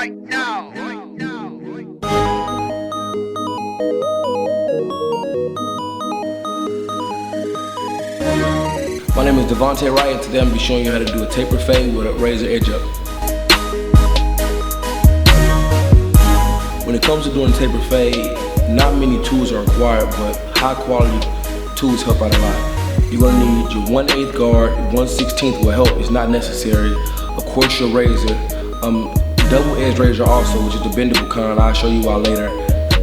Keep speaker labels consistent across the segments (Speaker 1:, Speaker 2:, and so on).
Speaker 1: right now.
Speaker 2: My name is DeVonte and today I'm going to be showing you how to do a taper fade with a razor edge up. When it comes to doing a taper fade, not many tools are required, but high quality tools help out a lot. You're going to need your 1/8 guard, 1/16 will help, it's not necessary. Of course your razor, double edge razor also, which is the bendable kind, I'll show you out later.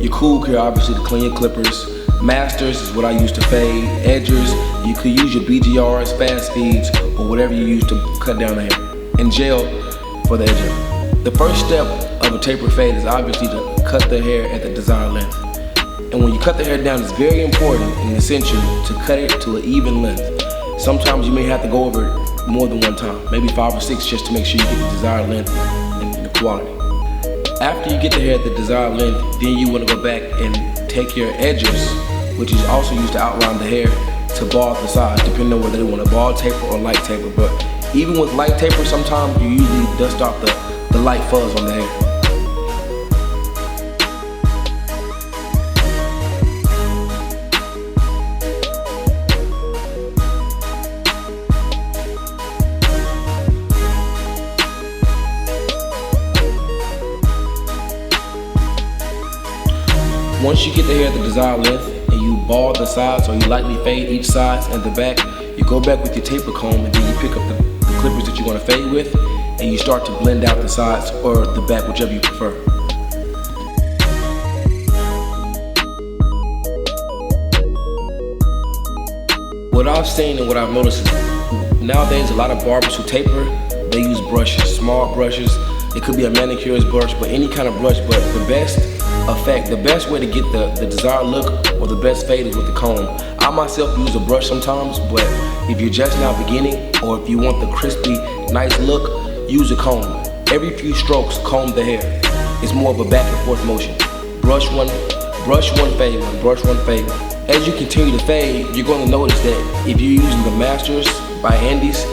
Speaker 2: Your cool care obviously to clean your clippers. Masters is what I use to fade. Edgers, you could use your BGRs, fast feeds, or whatever you use to cut down the hair. And gel for the edger. The first step of a taper fade is obviously to cut the hair at the desired length. And when you cut the hair down, it's very important and essential to cut it to an even length. Sometimes you may have to go over it more than one time, maybe 5 or 6, just to make sure you get the desired length and the quality. After you get the hair at the desired length, then you want to go back and take your edges, which is also used to outline the hair, to bald the sides, depending on whether they want a bald taper or light taper. But even with light taper, sometimes you usually dust off the light fuzz on the hair. Once you get the hair at the desired length and you bald the sides or you lightly fade each side and the back, you go back with your taper comb and then you pick up the clippers that you want to fade with and you start to blend out the sides or the back, whichever you prefer. What I've seen and what I've noticed is nowadays a lot of barbers who taper, they use brushes, small brushes. It could be a manicurist brush, but any kind of brush, but the best effect, the best way to get the desired look or the best fade is with the comb. I myself use a brush sometimes, but if you're just now beginning or if you want the crispy, nice look, use a comb. Every few strokes, comb the hair. It's more of a back and forth motion. Brush one, fade one, brush one, fade one. As you continue to fade, you're going to notice that if you're using the Masters by Andes,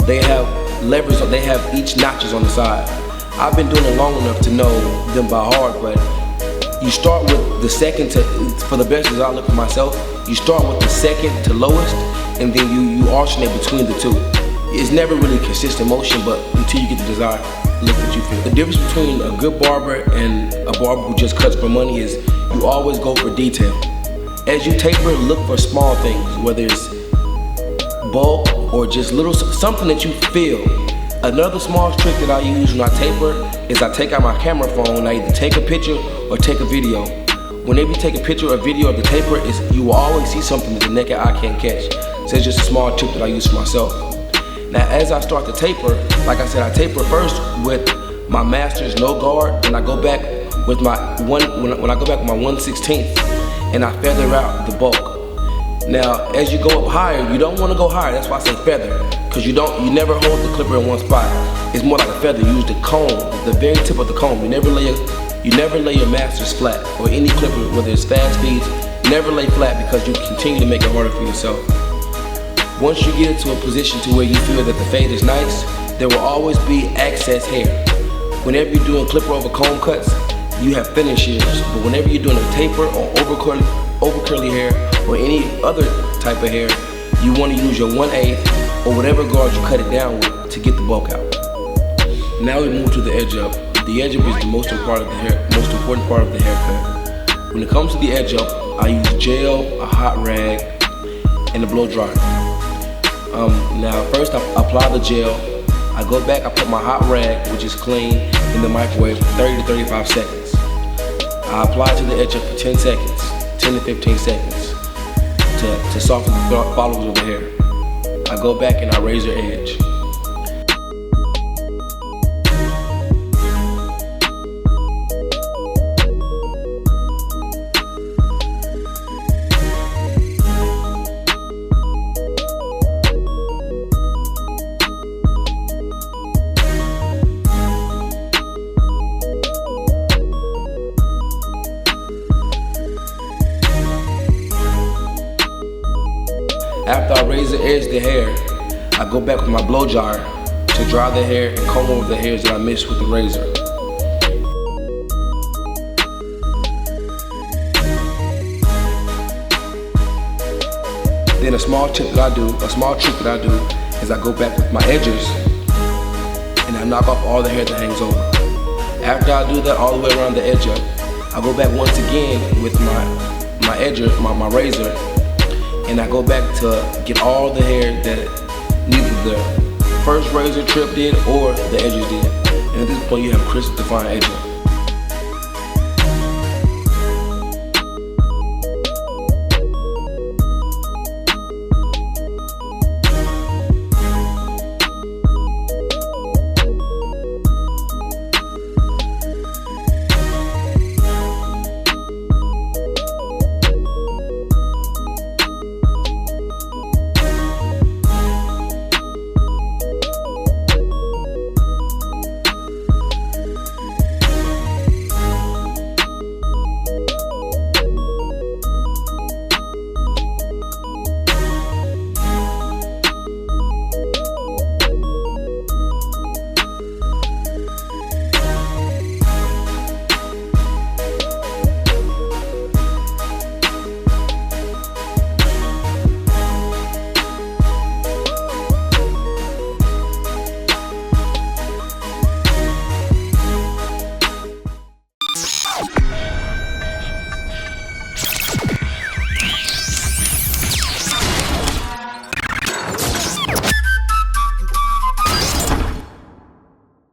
Speaker 2: they have levers, they have each notches on the side. I've been doing it long enough to know them by heart, but you start with the second for the best desired look for myself, you start with the second to lowest, and then you alternate between the two. It's never really consistent motion, but until you get the desired look that you feel. The difference between a good barber and a barber who just cuts for money is you always go for detail. As you taper, look for small things, whether it's bulk or just little, something that you feel. Another small trick that I use when I taper is I take out my camera phone and I either take a picture or take a video. Whenever you take a picture or video of the taper, you will always see something that the naked eye can't catch. So it's just a small tip that I use for myself. Now as I start to taper, like I said, I taper first with my Masters no guard, and I go back with my when I go back with my 1/16 and I feather out the bulk. Now, as you go up higher, you don't want to go higher. That's why I say feather, because you never hold the clipper in one spot. It's more like a feather. You use the comb, the very tip of the comb. You never lay your Masters flat, or any clipper, whether it's fast feeds. Never lay flat because you continue to make it harder for yourself. Once you get to a position to where you feel that the fade is nice, there will always be excess hair. Whenever you're doing clipper over comb cuts, you have finishes. But whenever you're doing a taper or over curly hair, or any other type of hair, you want to use your 1/8 or whatever guard you cut it down with to get the bulk out. Now we move to the edge up. The edge up is the most important part of the haircut. When it comes to the edge up, I use gel, a hot rag, and a blow dryer. Now first I apply the gel. I go back, I put my hot rag, which is clean, in the microwave for 30 to 35 seconds. I apply to the edge up for 10 seconds, 10 to 15 seconds. To soften the follicles of the hair. I go back and I razor edge. After I razor edge the hair, I go back with my blow dryer to dry the hair and comb over the hairs that I missed with the razor. Then a small trick that I do is I go back with my edgers and I knock off all the hair that hangs over. After I do that all the way around the edge up, I go back once again with my edger, my razor, and I go back to get all the hair that neither the first razor trip did or the edges did. And at this point you have a crisp, defined edger.